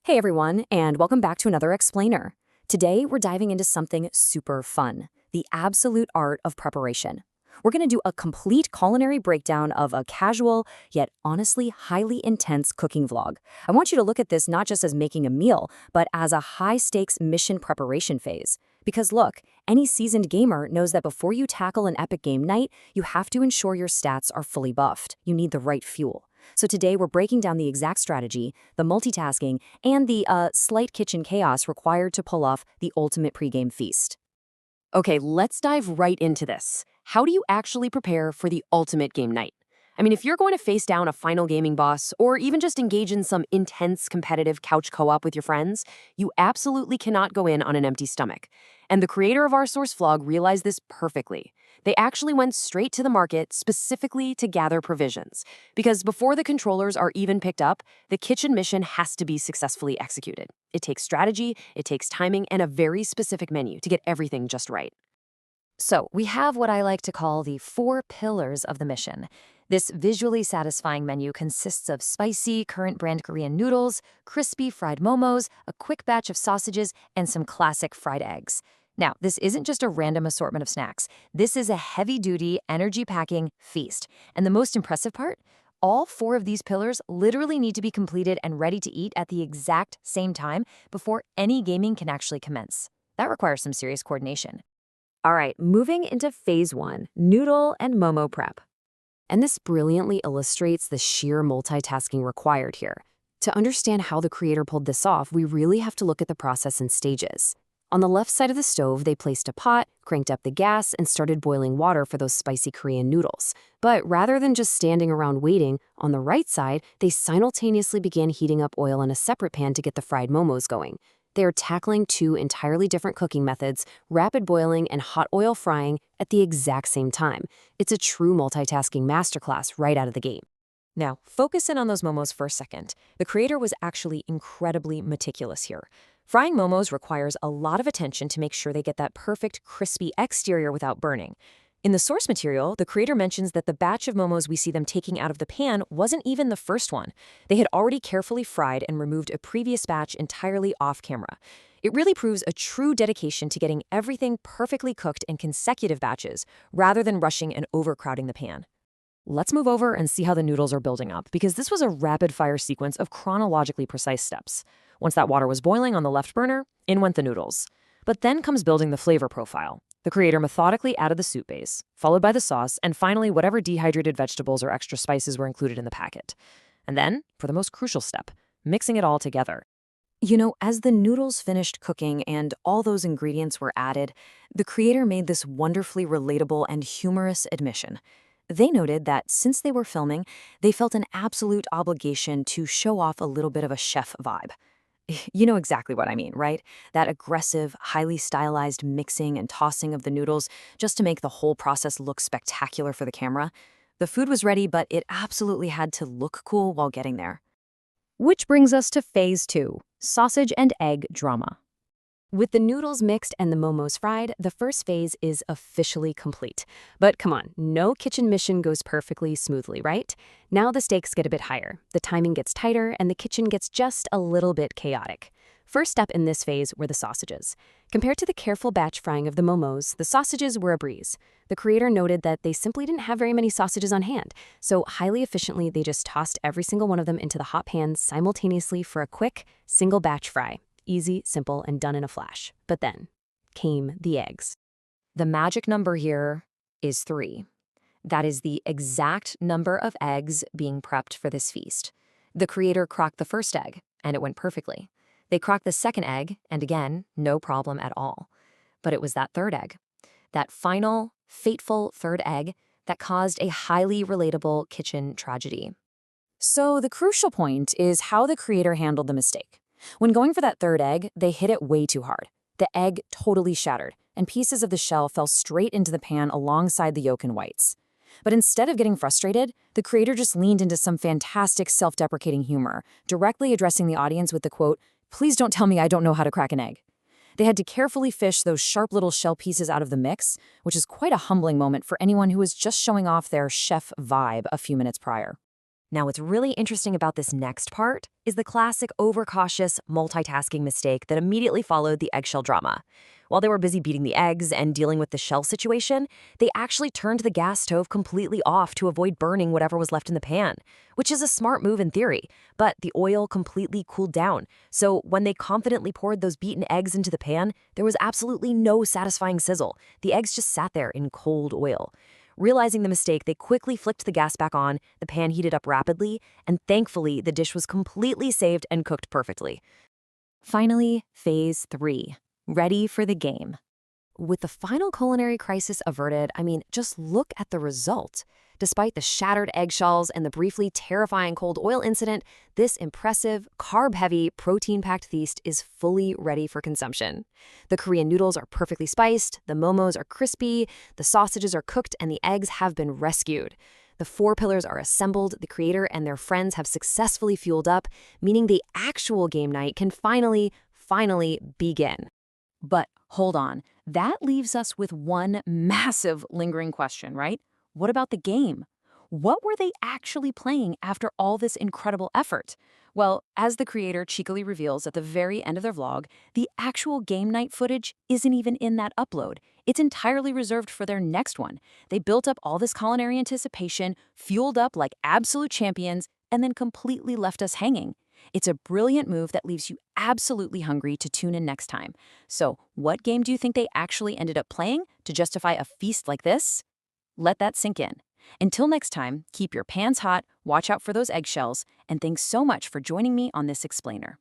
Hey everyone, and welcome back to another Explainer. Today we're diving into something super fun, the absolute art of preparation. We're going to do a complete culinary breakdown of a casual, yet honestly highly intense cooking vlog. I want you to look at this not just as making a meal, but as a high-stakes mission preparation phase. Because look, any seasoned gamer knows that before you tackle an epic game night, you have to ensure your stats are fully buffed. You need the right fuel. So today we're breaking down the exact strategy, the multitasking, and the slight kitchen chaos required to pull off the ultimate pregame feast. Okay, let's dive right into this. How do you actually prepare for the ultimate game night? I mean, if you're going to face down a final gaming boss or even just engage in some intense competitive couch co-op with your friends, you absolutely cannot go in on an empty stomach. And the creator of our source vlog realized this perfectly. They actually went straight to the market specifically to gather provisions. Because before the controllers are even picked up, the kitchen mission has to be successfully executed. It takes strategy, it takes timing, and a very specific menu to get everything just right. So we have what I like to call the 4 pillars of the mission. This visually satisfying menu consists of spicy, current brand Korean noodles, crispy fried momos, a quick batch of sausages, and some classic fried eggs. Now, this isn't just a random assortment of snacks. This is a heavy-duty, energy-packing feast. And the most impressive part? All 4 of these pillars literally need to be completed and ready to eat at the exact same time before any gaming can actually commence. That requires some serious coordination. All right, moving into phase 1, noodle and momo prep. And this brilliantly illustrates the sheer multitasking required here. To understand how the creator pulled this off, we really have to look at the process in stages. On the left side of the stove, they placed a pot, cranked up the gas, and started boiling water for those spicy Korean noodles. But rather than just standing around waiting, on the right side, they simultaneously began heating up oil in a separate pan to get the fried momos going. They are tackling 2 entirely different cooking methods, rapid boiling and hot oil frying, at the exact same time. It's a true multitasking masterclass right out of the gate. Now, focus in on those momos for a second. The creator was actually incredibly meticulous here. Frying momos requires a lot of attention to make sure they get that perfect, crispy exterior without burning. In the source material, the creator mentions that the batch of momos we see them taking out of the pan wasn't even the first one. They had already carefully fried and removed a previous batch entirely off camera. It really proves a true dedication to getting everything perfectly cooked in consecutive batches, rather than rushing and overcrowding the pan. Let's move over and see how the noodles are building up, because this was a rapid-fire sequence of chronologically precise steps. Once that water was boiling on the left burner, in went the noodles. But then comes building the flavor profile. The creator methodically added the soup base, followed by the sauce, and finally whatever dehydrated vegetables or extra spices were included in the packet. And then, for the most crucial step, mixing it all together. You know, as the noodles finished cooking and all those ingredients were added, the creator made this wonderfully relatable and humorous admission. They noted that since they were filming, they felt an absolute obligation to show off a little bit of a chef vibe. You know exactly what I mean, right? That aggressive, highly stylized mixing and tossing of the noodles just to make the whole process look spectacular for the camera. The food was ready, but it absolutely had to look cool while getting there. Which brings us to phase 2, sausage and egg drama. With the noodles mixed and the momos fried, the first phase is officially complete. But come on, no kitchen mission goes perfectly smoothly, right? Now the stakes get a bit higher, the timing gets tighter, and the kitchen gets just a little bit chaotic. First up in this phase were the sausages. Compared to the careful batch frying of the momos, the sausages were a breeze. The creator noted that they simply didn't have very many sausages on hand, so highly efficiently they just tossed every single one of them into the hot pan simultaneously for a quick, single batch fry. Easy, simple, and done in a flash. But then came the eggs. The magic number here is 3. That is the exact number of eggs being prepped for this feast. The creator cracked the first egg, and it went perfectly. They cracked the second egg, and again, no problem at all. But it was that third egg, that final, fateful third egg, that caused a highly relatable kitchen tragedy. So the crucial point is how the creator handled the mistake. When going for that third egg, they hit it way too hard. The egg totally shattered, and pieces of the shell fell straight into the pan alongside the yolk and whites. But instead of getting frustrated, the creator just leaned into some fantastic self-deprecating humor, directly addressing the audience with the quote, "Please don't tell me I don't know how to crack an egg." They had to carefully fish those sharp little shell pieces out of the mix, which is quite a humbling moment for anyone who was just showing off their chef vibe a few minutes prior. Now, what's really interesting about this next part is the classic overcautious multitasking mistake that immediately followed the eggshell drama. While they were busy beating the eggs and dealing with the shell situation, they actually turned the gas stove completely off to avoid burning whatever was left in the pan, which is a smart move in theory, but the oil completely cooled down. So when they confidently poured those beaten eggs into the pan, there was absolutely no satisfying sizzle. The eggs just sat there in cold oil. Realizing the mistake, they quickly flicked the gas back on, the pan heated up rapidly, and thankfully, the dish was completely saved and cooked perfectly. Finally, phase 3. Ready for the game. With the final culinary crisis averted, just look at the result. Despite the shattered eggshells and the briefly terrifying cold oil incident, this impressive, carb-heavy, protein-packed feast is fully ready for consumption. The Korean noodles are perfectly spiced, the momos are crispy, the sausages are cooked, and the eggs have been rescued. The 4 pillars are assembled, the creator and their friends have successfully fueled up, meaning the actual game night can finally begin. But hold on, that leaves us with one massive lingering question, right? What about the game? What were they actually playing after all this incredible effort? Well, as the creator cheekily reveals at the very end of their vlog, the actual game night footage isn't even in that upload. It's entirely reserved for their next one. They built up all this culinary anticipation, fueled up like absolute champions, and then completely left us hanging. It's a brilliant move that leaves you absolutely hungry to tune in next time. So, what game do you think they actually ended up playing to justify a feast like this? Let that sink in. Until next time, keep your pans hot, watch out for those eggshells, and thanks so much for joining me on this explainer.